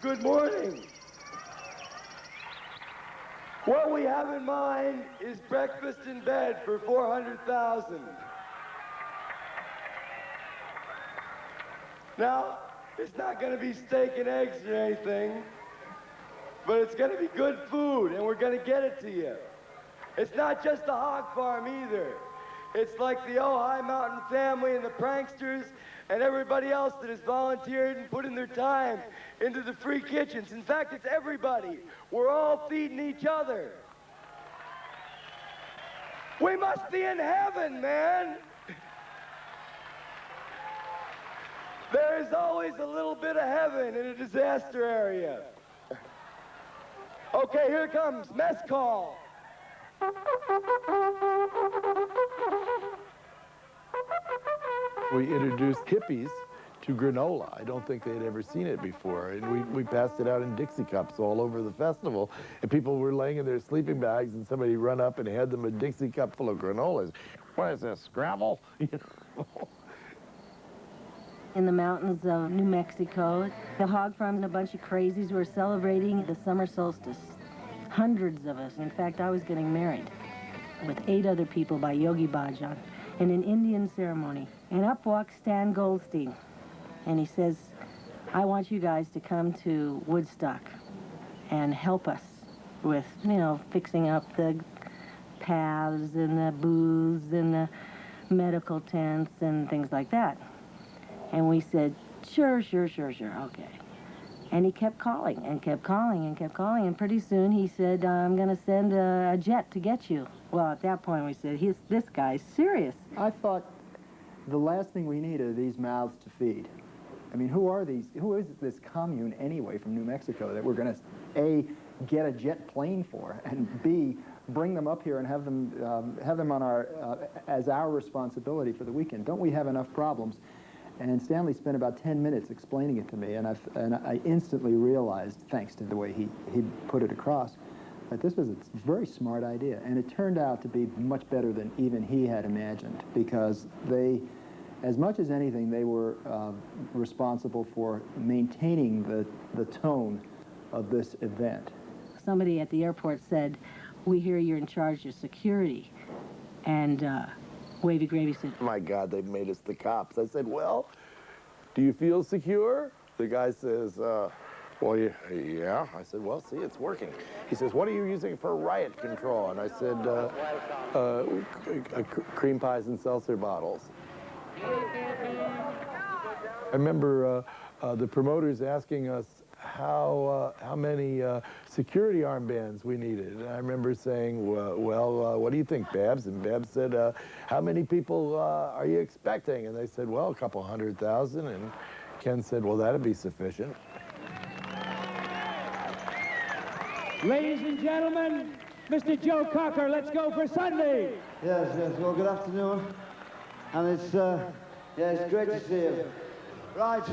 good morning. What we have in mind is breakfast in bed for 400,000. Now, it's not going to be steak and eggs or anything, but it's going to be good food, and we're going to get it to you. It's not just the hog farm either. It's like the Ojai Mountain family and the pranksters and everybody else that has volunteered and put in their time into the free kitchens. In fact, it's everybody. We're all feeding each other. We must be in heaven, man. There is always a little bit of heaven in a disaster area. Okay, here it comes, mess call. We introduced hippies to granola. I don't think they'd ever seen it before. And we passed it out in Dixie cups all over the festival. And people were laying in their sleeping bags, and somebody run up and had them a Dixie cup full of granolas. What is this, Scrabble? In the mountains of New Mexico, the hog farm and a bunch of crazies were celebrating the summer solstice. Hundreds of us. In fact, I was getting married with 8 other people by Yogi Bhajan in an Indian ceremony. And up walks Stan Goldstein. And he says, I want you guys to come to Woodstock and help us with, you know, fixing up the paths and the booths and the medical tents and things like that. And we said, sure, okay. And he kept calling and kept calling and kept calling. And pretty soon he said, I'm going to send a jet to get you. Well, at that point we said, this guy's serious. I thought the last thing we need are these mouths to feed. I mean, who is this commune anyway from New Mexico that we're going to, A, get a jet plane for, and B, bring them up here and have them on as our responsibility for the weekend? Don't we have enough problems? And Stanley spent about 10 minutes explaining it to me, and I instantly realized, thanks to the way he put it across, that this was a very smart idea. And it turned out to be much better than even he had imagined, because they, as much as anything, they were responsible for maintaining the tone of this event. Somebody at the airport said, we hear you're in charge of security. And Wavy Gravy said, My God, they've made us the cops. I said, well, do you feel secure? The guy says, well, yeah. I said, well, see, it's working. He says, what are you using for riot control? And I said, cream pies and seltzer bottles. I remember the promoters asking us how many security armbands we needed. And I remember saying, well, what do you think, Babs? And Babs said, how many people are you expecting? And they said, well, a couple 100,000. And Ken said, well, that'd be sufficient. Ladies and gentlemen, Mr. Joe Cocker, let's go for Sunday. Yes, well, good afternoon. And it's great to see you. Right.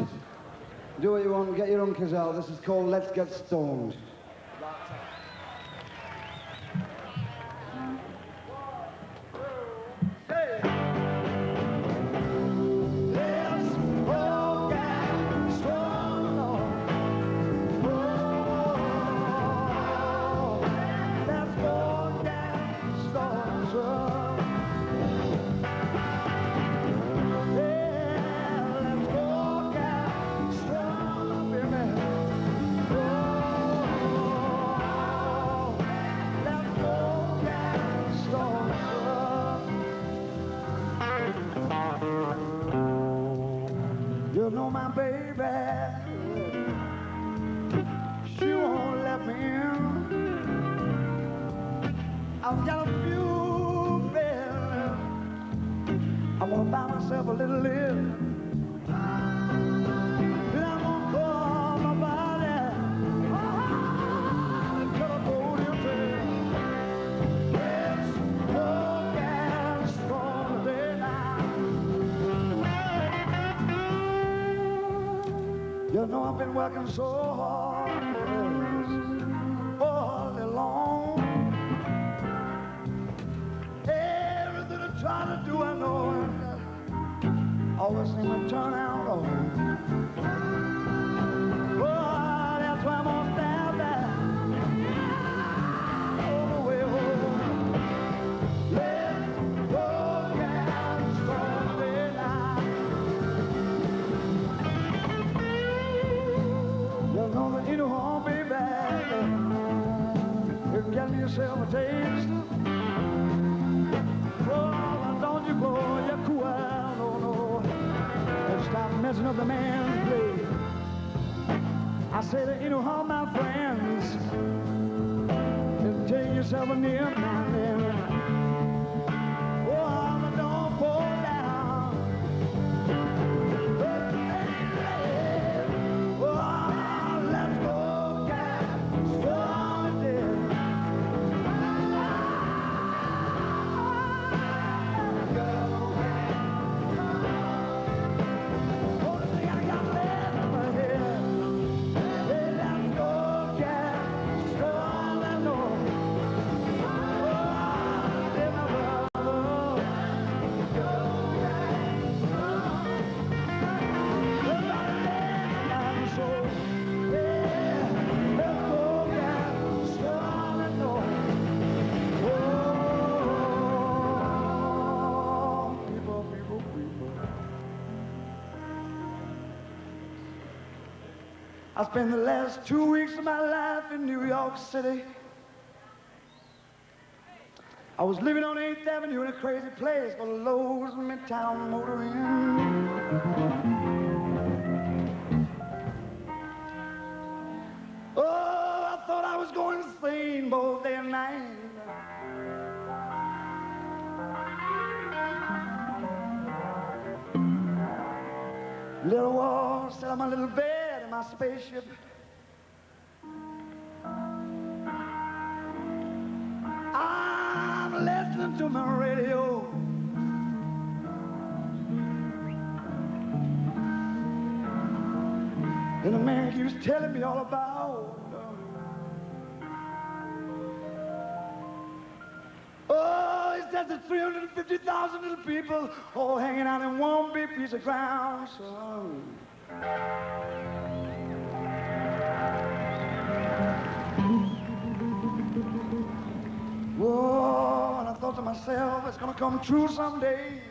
Do what you want, get your uncles out. This is called Let's Get Stoned. You know my baby, she won't let me in. I've got a few bills. I want to buy myself a little live. Then I'm gonna call my body to the podium trail. Let's go get strong today now. You know I've been working so hard all day long. Everything I try to do, I know always seem to turn out wrong. Oh, that's why yourself a taste. Oh, don't you blow your cool, no, no. And stop messing up the man's play. I say there ain't no harm, my friends. Just take yourself a nip now and then. Oh, but don't fall down. Oh, let's go, guys. Strong and I spent the last 2 weeks of my life in New York City. I was living on 8th Avenue in a crazy place called Lowe's Midtown Motor Inn. Oh, I thought I was going insane both day and night. Little wall, sat on my little bed in my spaceship. I'm listening to my radio. And the man keeps telling me all about oh, he says there's 350,000 little people all hanging out in one big piece of ground. So whoa, and I thought to myself, it's gonna come true someday.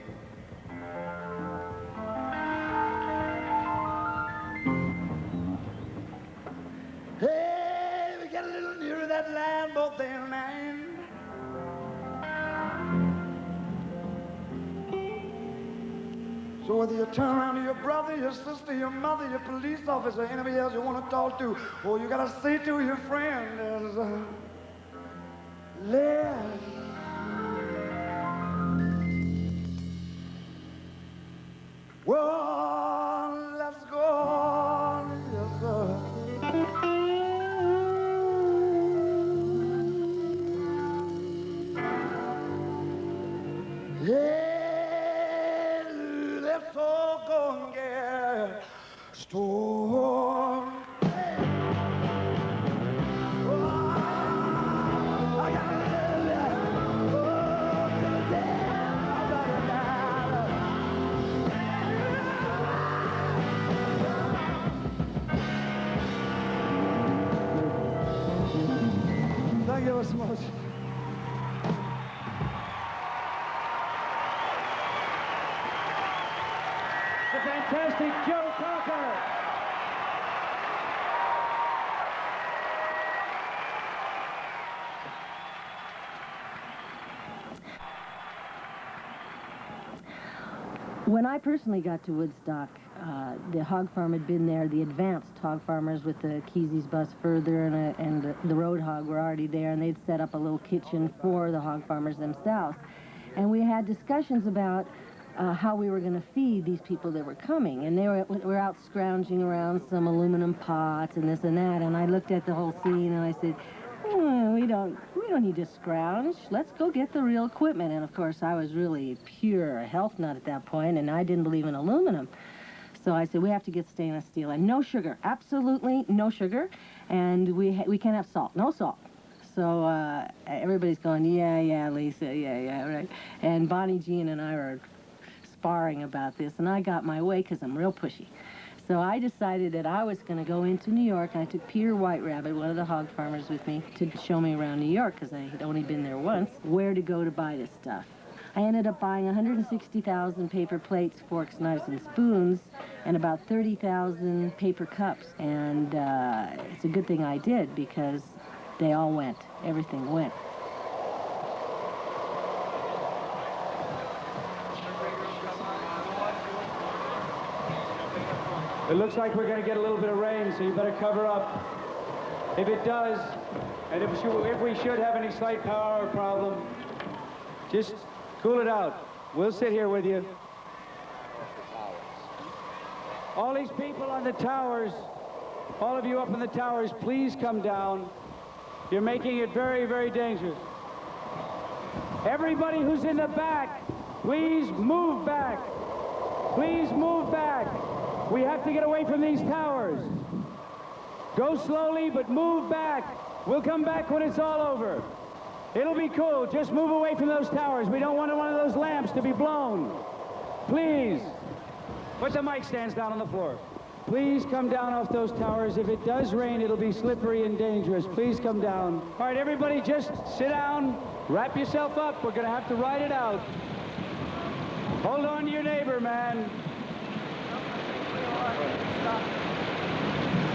Hey, we get a little nearer that land both day and night. So whether you turn around to your brother, your sister, your mother, your police officer, anybody else you want to talk to, all you gotta say to your friend is, let's well, let's go, yes, sir. Yeah, let's all go and get storm. Thank you so much. The fantastic Joe Cocker. When I personally got to Woodstock, the hog farm had been there. The advanced hog farmers with the Kesey's bus further and the road hog were already there, and they'd set up a little kitchen for the hog farmers themselves. And we had discussions about how we were going to feed these people that were coming. And they were out scrounging around some aluminum pots and this and that. And I looked at the whole scene and I said, we don't need to scrounge. Let's go get the real equipment. And of course, I was really pure health nut at that point, and I didn't believe in aluminum. So I said, we have to get stainless steel and no sugar, absolutely no sugar. And we can't have salt, no salt. So everybody's going, yeah, Lisa, yeah, right. And Bonnie Jean and I were sparring about this, and I got my way because I'm real pushy. So I decided that I was going to go into New York, and I took Peter White Rabbit, one of the hog farmers, with me to show me around New York, because I had only been there once, where to go to buy this stuff. I ended up buying 160,000 paper plates, forks, knives, and spoons, and about 30,000 paper cups. And it's a good thing I did, because they all went. Everything went. It looks like we're going to get a little bit of rain, so you better cover up. If it does, and if we should have any slight power problem, just cool it out. We'll sit here with you. All these people on the towers, all of you up in the towers, please come down. You're making it very, very dangerous. Everybody who's in the back, please move back. Please move back. We have to get away from these towers. Go slowly, but move back. We'll come back when it's all over. It'll be cool. Just move away from those towers. We don't want one of those lamps to be blown. Please. Put the mic stands down on the floor. Please come down off those towers. If it does rain, it'll be slippery and dangerous. Please come down. All right, everybody, just sit down. Wrap yourself up. We're going to have to ride it out. Hold on to your neighbor, man.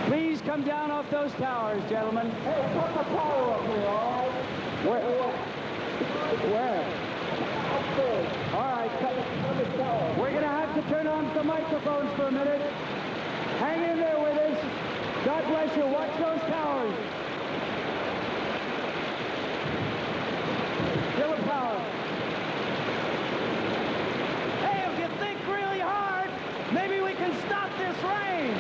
Please come down off those towers, gentlemen. Hey, put the power up here, all right? Where? All right. We're going to have to turn on the microphones for a minute. Hang in there with us. God bless you. Watch those towers. Still a power. Hey, if you think really hard, maybe we can stop this rain.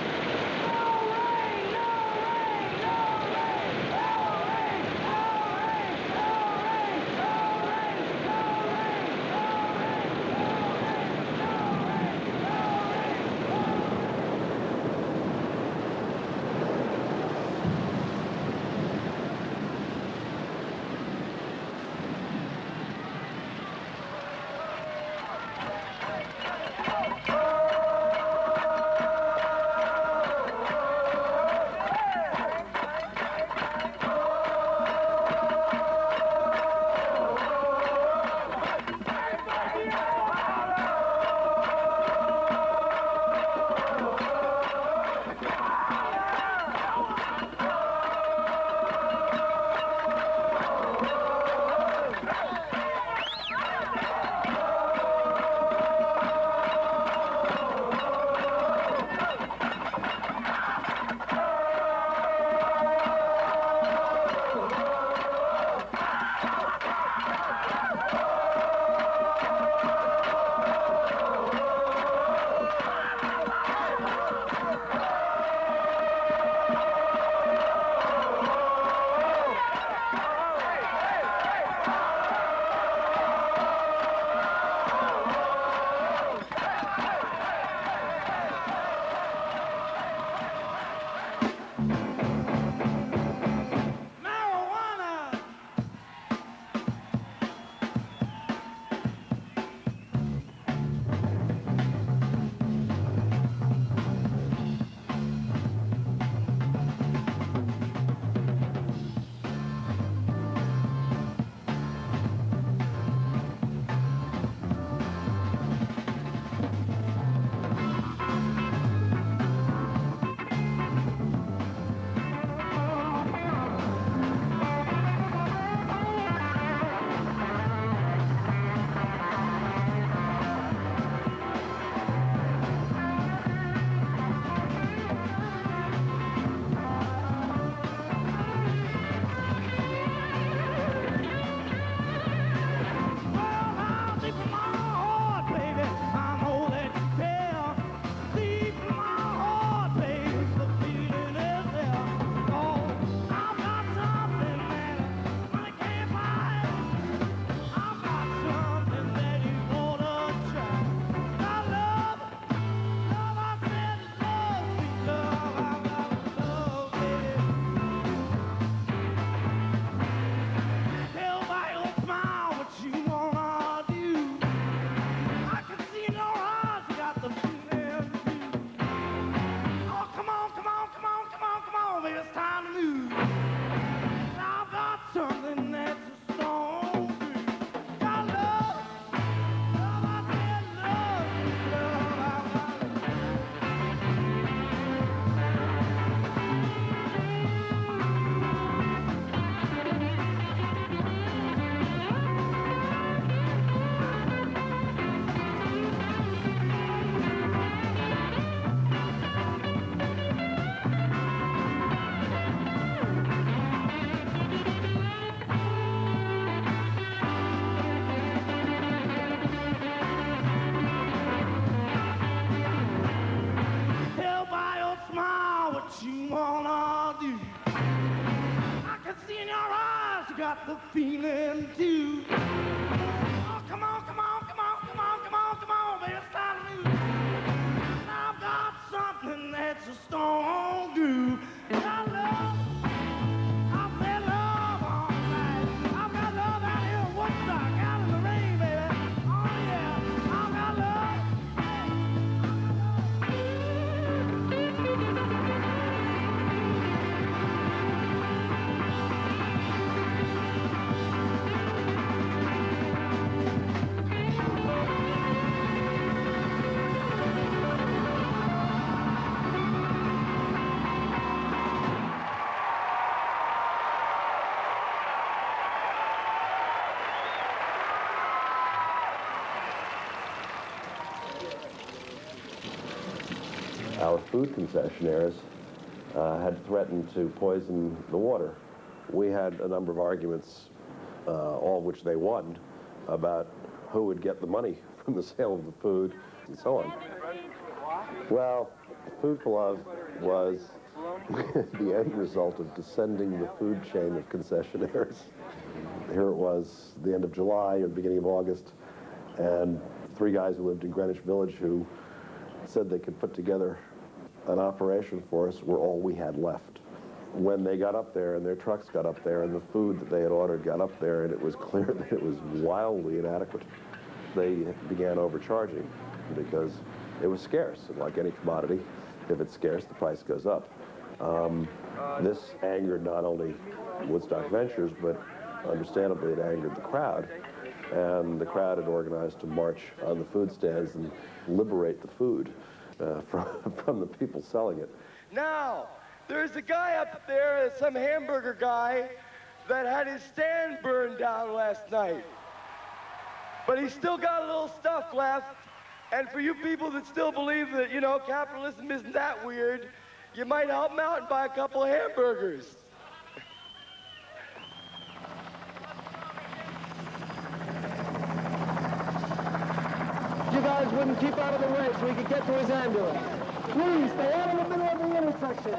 got the feeling too. Oh, come on, come on, come on, come on, come on, come on, baby, it's time to move. I've got something that's a strong groove. I love, I feel love all night. I've got love out here in Woodstock, out in the rain, baby. Oh yeah, I've got love. Our food concessionaires had threatened to poison the water. We had a number of arguments, all of which they won, about who would get the money from the sale of the food and so on. Well, Food for Love was the end result of descending the food chain of concessionaires. Here it was, the end of July or the beginning of August, and 3 guys who lived in Greenwich Village who said they could put together an operation for us were all we had left. When they got up there and their trucks got up there and the food that they had ordered got up there and it was clear that it was wildly inadequate, they began overcharging because it was scarce. And like any commodity, if it's scarce, the price goes up. This angered not only Woodstock Ventures, but understandably it angered the crowd. And the crowd had organized to march on the food stands and liberate the food from the people selling it. Now, there's a guy up there, some hamburger guy, that had his stand burned down last night. But he's still got a little stuff left. And for you people that still believe that, you know, capitalism isn't that weird, you might help him out and buy a couple of hamburgers. You guys wouldn't keep out of the way so we could get to his ambulance. Please, stay out of the middle of the intersection.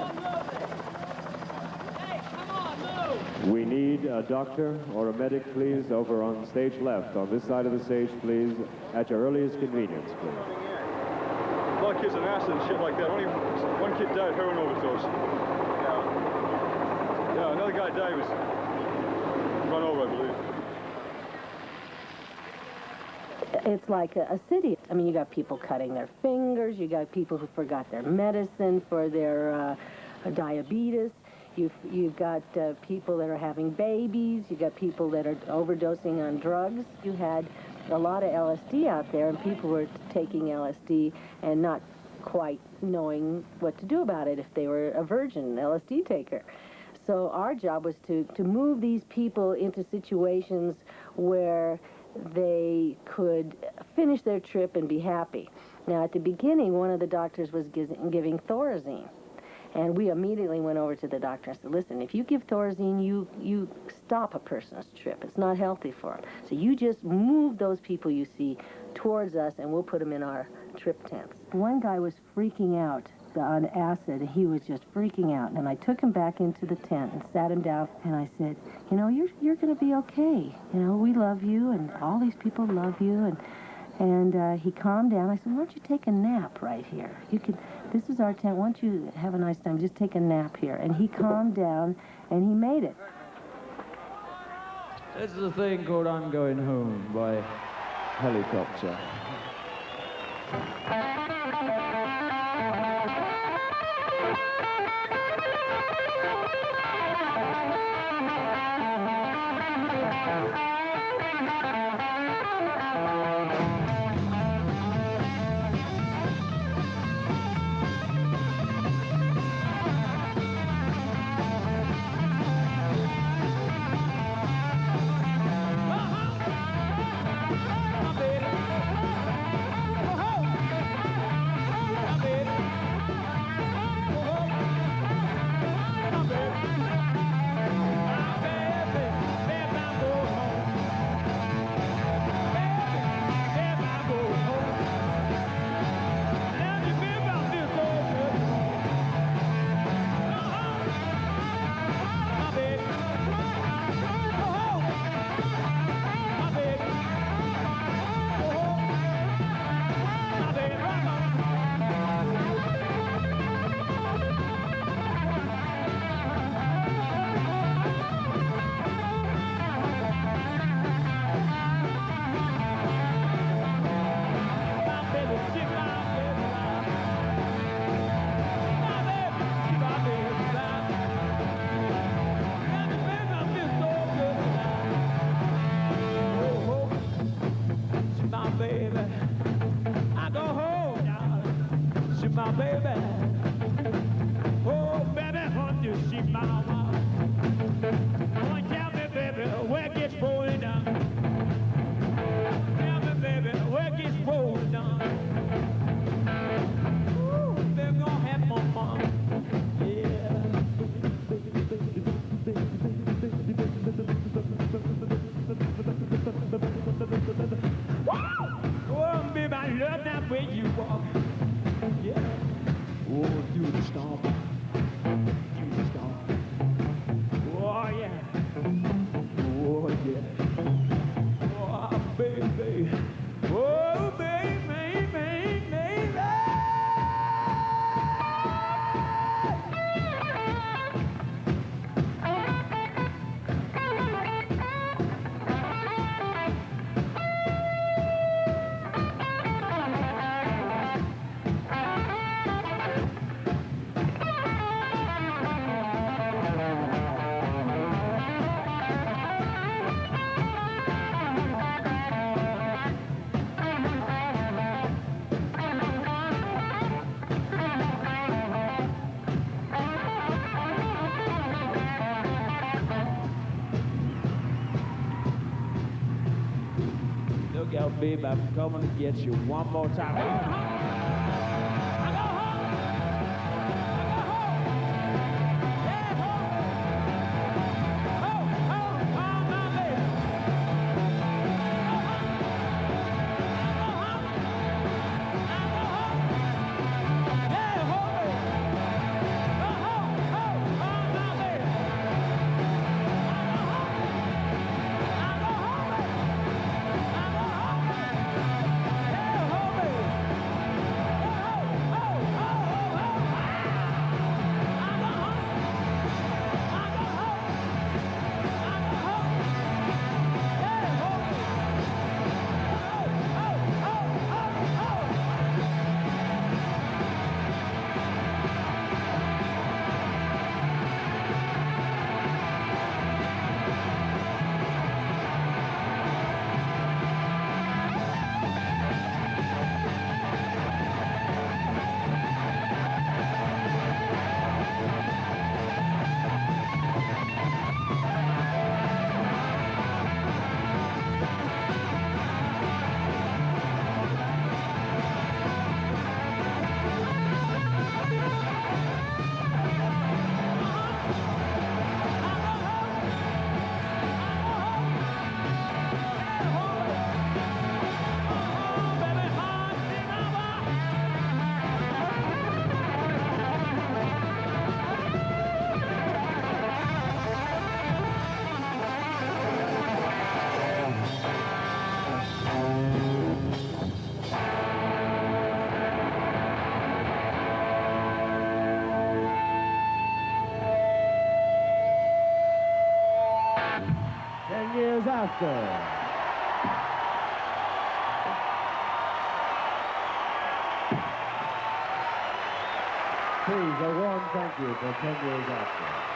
Hey, come on, move! We need a doctor or a medic, please, over on stage left. On this side of the stage, please, at your earliest convenience, please. A lot of kids on acid and shit like that. One kid died of heroin overdose. Yeah, another guy died, was run over, I believe. It's like a city. I mean, you got people cutting their fingers. You got people who forgot their medicine for their diabetes. You've got people that are having babies. You got people that are overdosing on drugs. You had a lot of LSD out there, and people were taking LSD and not quite knowing what to do about it if they were a virgin LSD taker. So our job was to move these people into situations where they could finish their trip and be happy. Now, at the beginning, one of the doctors was giving Thorazine. And we immediately went over to the doctor and said, listen, if you give Thorazine, you stop a person's trip. It's not healthy for them. So you just move those people you see towards us, and we'll put them in our trip tents. One guy was freaking out on acid. He was just freaking out. And I took him back into the tent and sat him down, and I said, you know, you're going to be okay. You know, we love you, and all these people love you. And he calmed down. I said, why don't you take a nap right here? This is our tent. Why don't you have a nice time? Just take a nap here. And he calmed down, and he made it. This is a thing called I'm Going Home by Helicopter. look out, babe, I'm coming to get you one more time. After. Please, a warm thank you for 10 years after.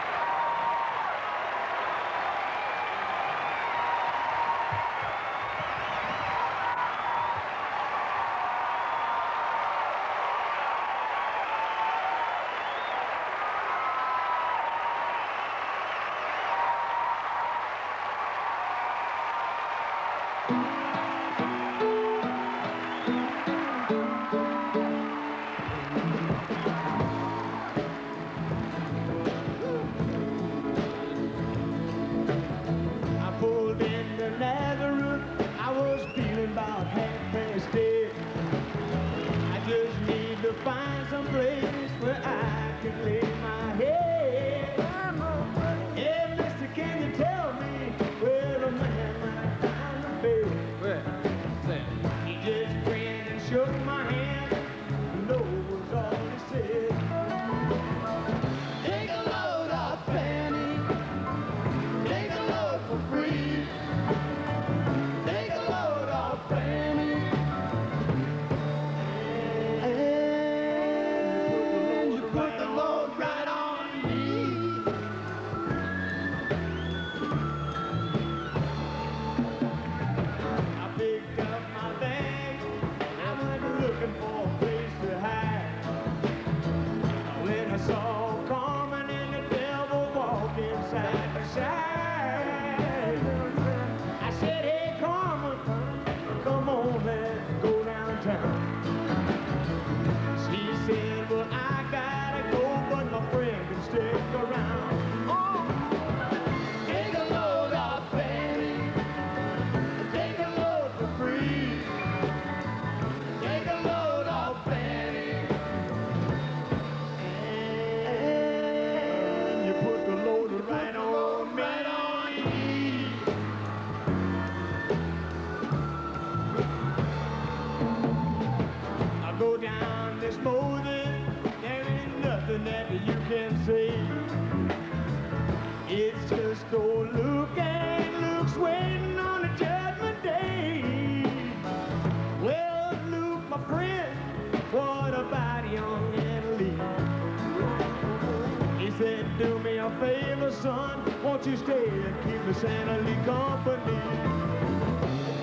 Won't you stay and keep me Santa Lee company?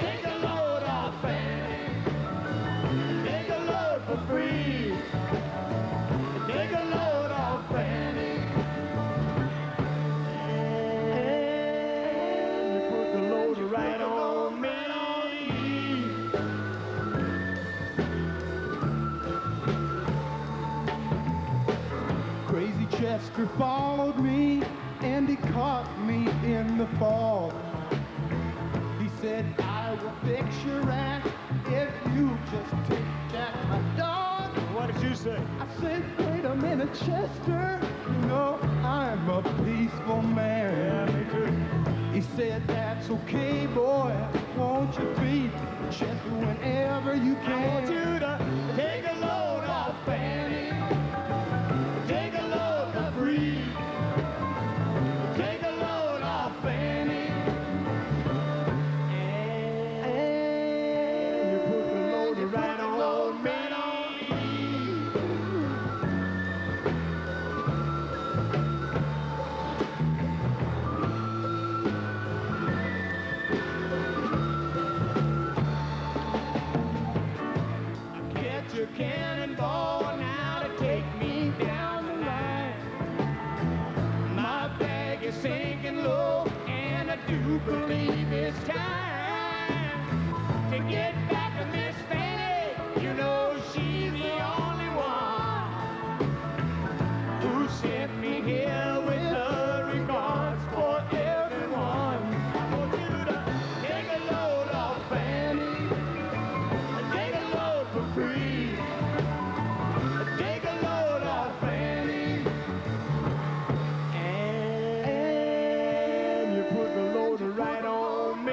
Take a load off Fanny. Take a load for free. Take a load off Fanny. And you put the load right on me. the fall. He said, I will fix your ranch if you just take Jack, my dog. What did you say? I said, wait a minute, Chester. You know, I'm a peaceful man. Yeah, me too. He said, that's okay, boy. Won't you feed Chester whenever you can? I want you to take a load off Fanny. Take a load of Bree. Take a load off Fanny. And you put the load right on me. Get your cannonball now to take me down the line. My bag is sinking low, and I do believe it's time to get back to Miss Fanny. You know she's the only one who sent me here with her regards for everyone. I want you to take a load off Fanny. Take a load for free. Take a load off Fanny. And you put the load right on me.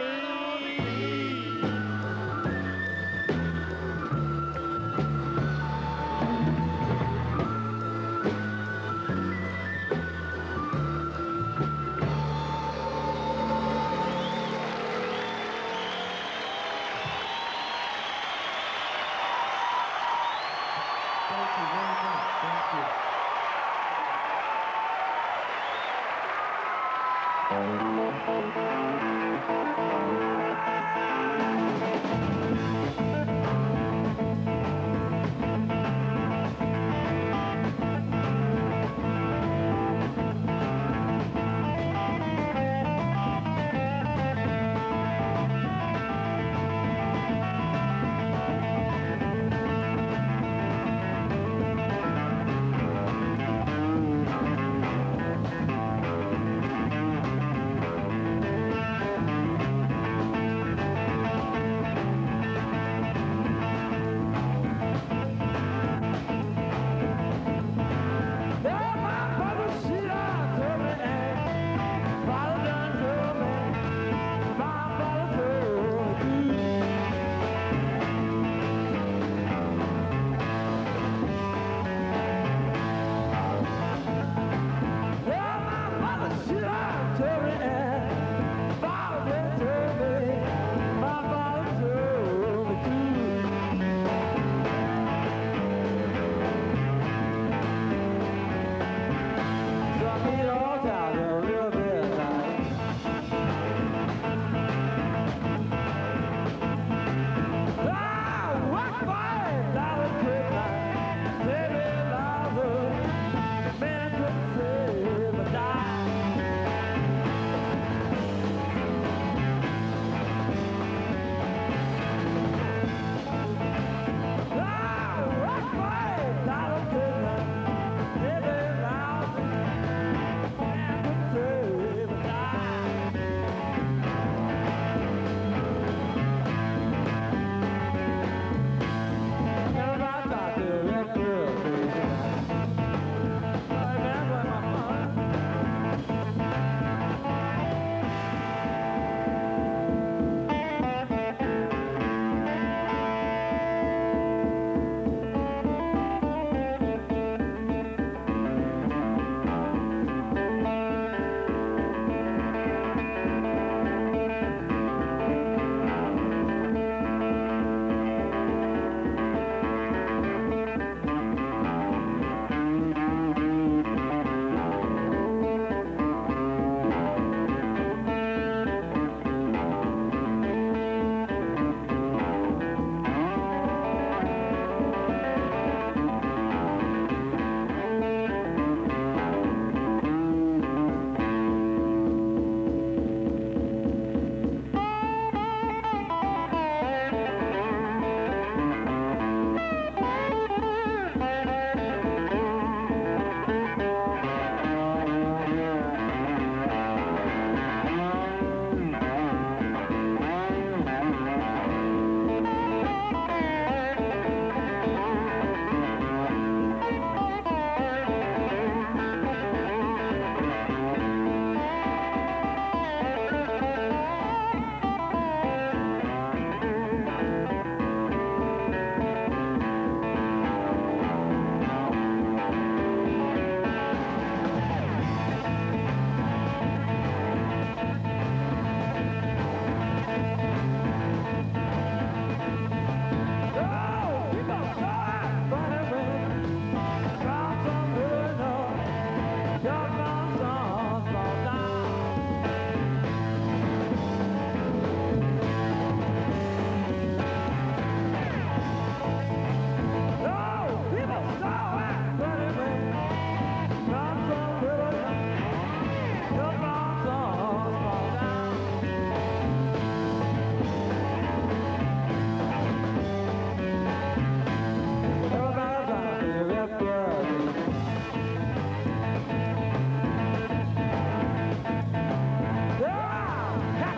Thank you very much. Thank you.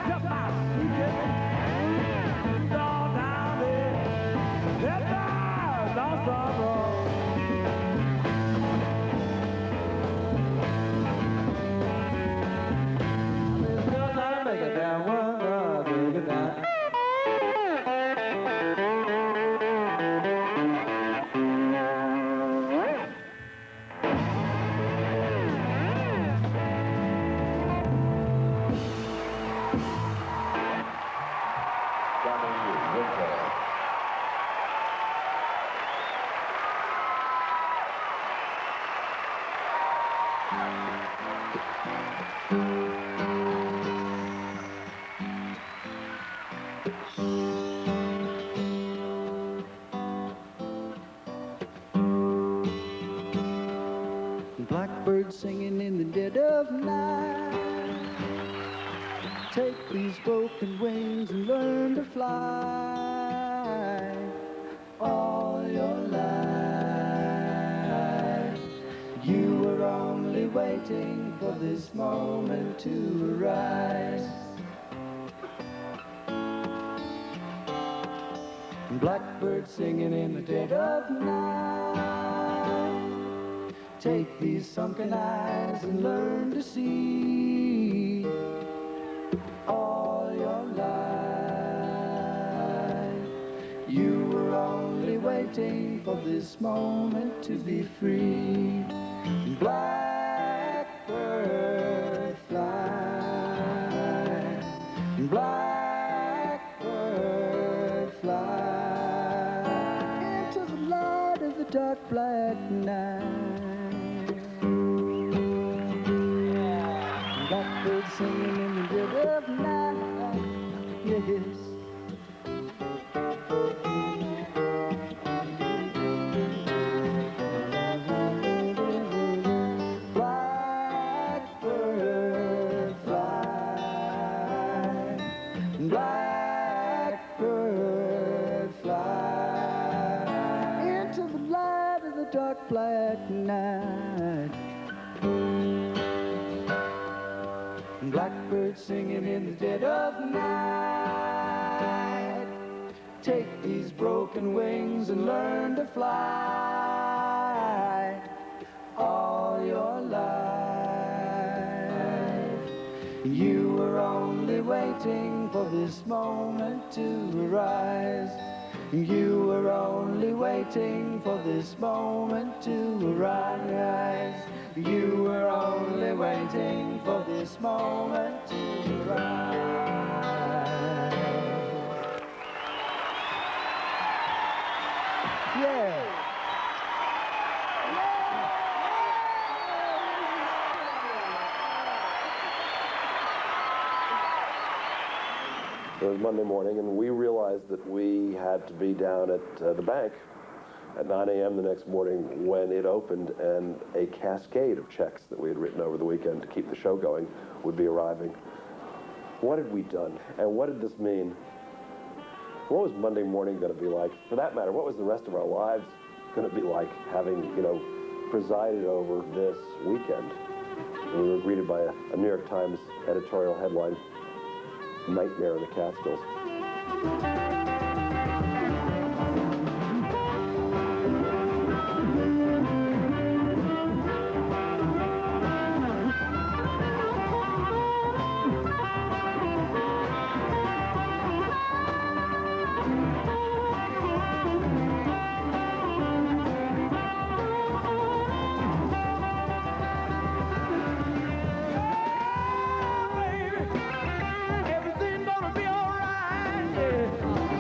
packed up my suitcase, all down there. That fire don't stop wrong. Make it down, make it down. Blackbird singing in the dead of night. Take these broken wings and learn to fly all your life. You were only waiting for this moment to arise. Blackbird singing in the dead of night. Take these sunken eyes and learn to see all your life. You were only waiting for this moment to be free. Blackbird fly, blackbird fly into the light of the dark black night. Blackbird singing in the dead of night, yes. Blackbird fly, blackbird fly into the light of the dark black night. Blackbird singing in the dead of night. Take these broken wings and learn to fly all your life. You were only waiting for this moment to arise. You were only waiting for this moment to arise. You were only waiting for this moment to arise. Yeah. It was Monday morning, and we realized that we had to be down at the bank at 9 a.m. the next morning when it opened, and a cascade of checks that we had written over the weekend to keep the show going would be arriving. What had we done, and what did this mean? What was Monday morning going to be like? For that matter, what was the rest of our lives going to be like, having, presided over this weekend? And we were greeted by a New York Times editorial headline, "Nightmare in the Catskills." Everything gonna be alright, yeah.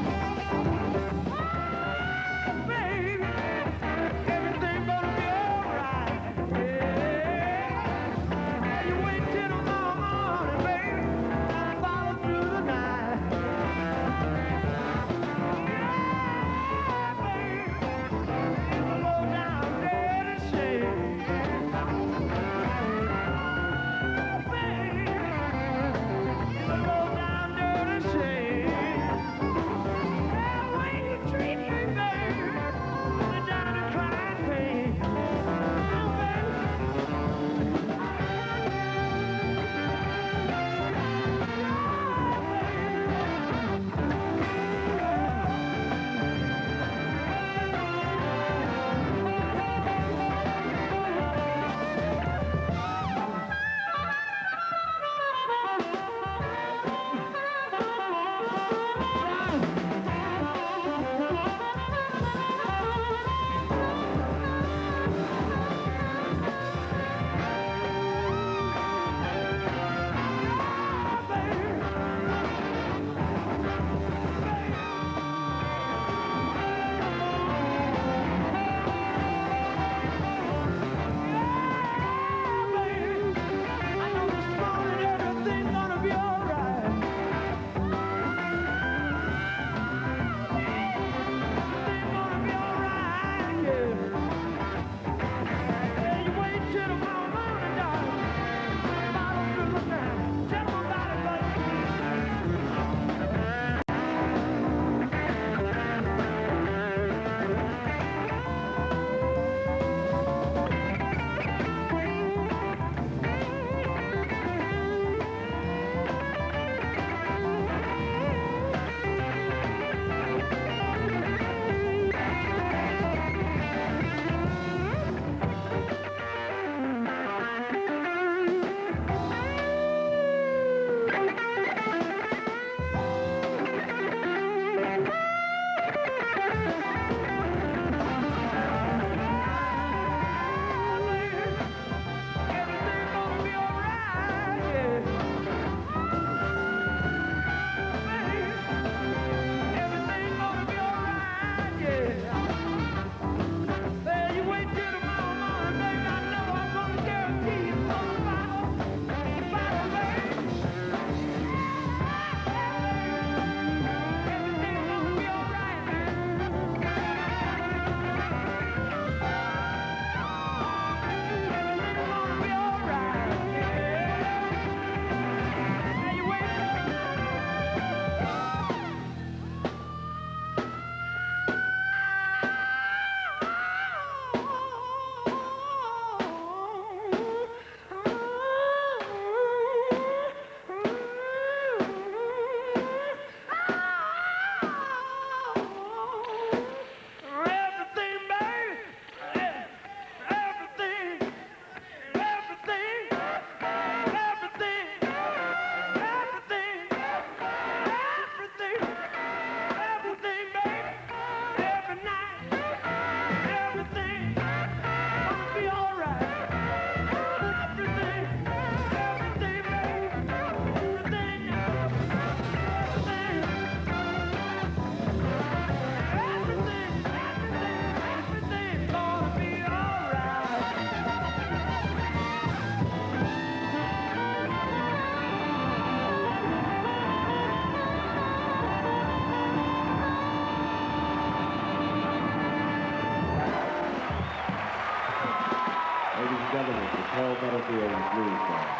field and blues band.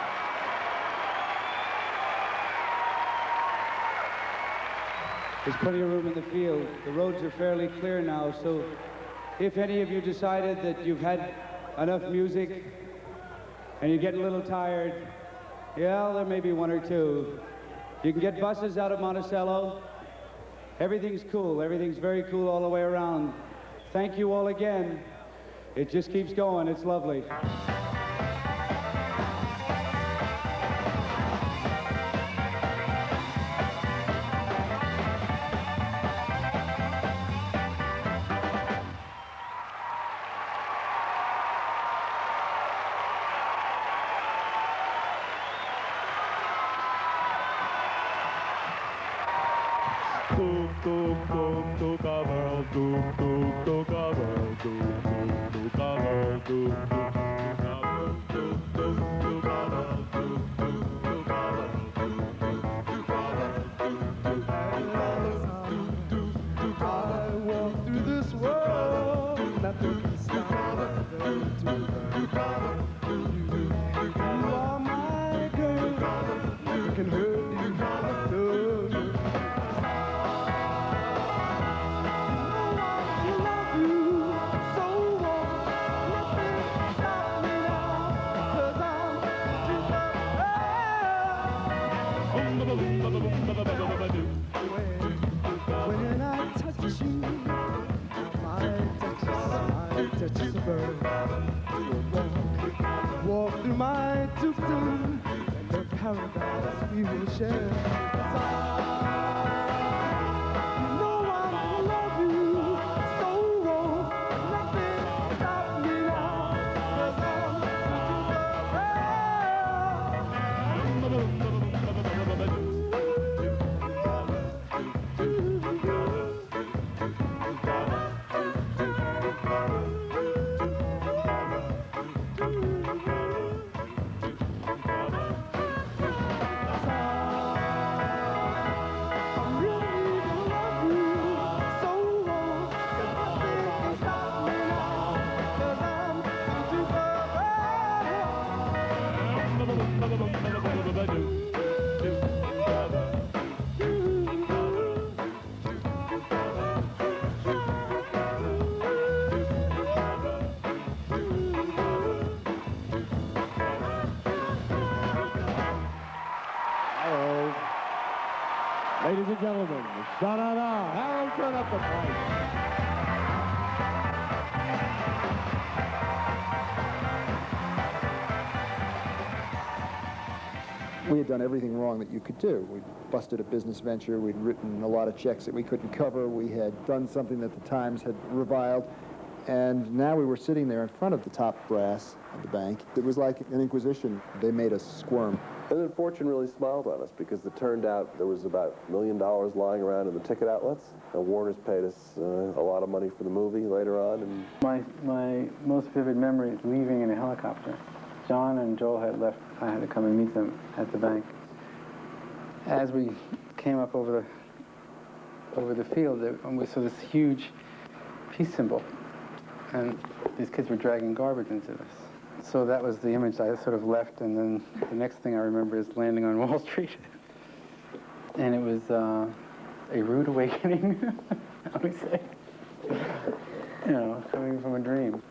There's plenty of room in the field. The roads are fairly clear now, so if any of you decided that you've had enough music and you're getting a little tired, yeah, there may be one or two. You can get buses out of Monticello. Everything's cool. Everything's very cool all the way around. Thank you all again. It just keeps going. It's lovely. Walk through my tuk-tuk and the paradise we will share. You know I love you so well. Nothing stop me now, 'cause I'm Ladies and gentlemen, da-da-da, Harold, turn up the pipe. We had done everything wrong that you could do. We'd busted a business venture. We'd written a lot of checks that we couldn't cover. We had done something that the Times had reviled. And now we were sitting there in front of the top brass of the bank. It was like an inquisition. They made us squirm. And then fortune really smiled on us because it turned out there was about $1 million lying around in the ticket outlets. And Warner's paid us a lot of money for the movie later on. And My most vivid memory is leaving in a helicopter. John and Joel had left. I had to come and meet them at the bank. As we came up over the field, we saw this huge peace symbol. And these kids were dragging garbage into this. So that was the image I sort of left, and then the next thing I remember is landing on Wall Street. And it was a rude awakening, I would say. You know, coming from a dream.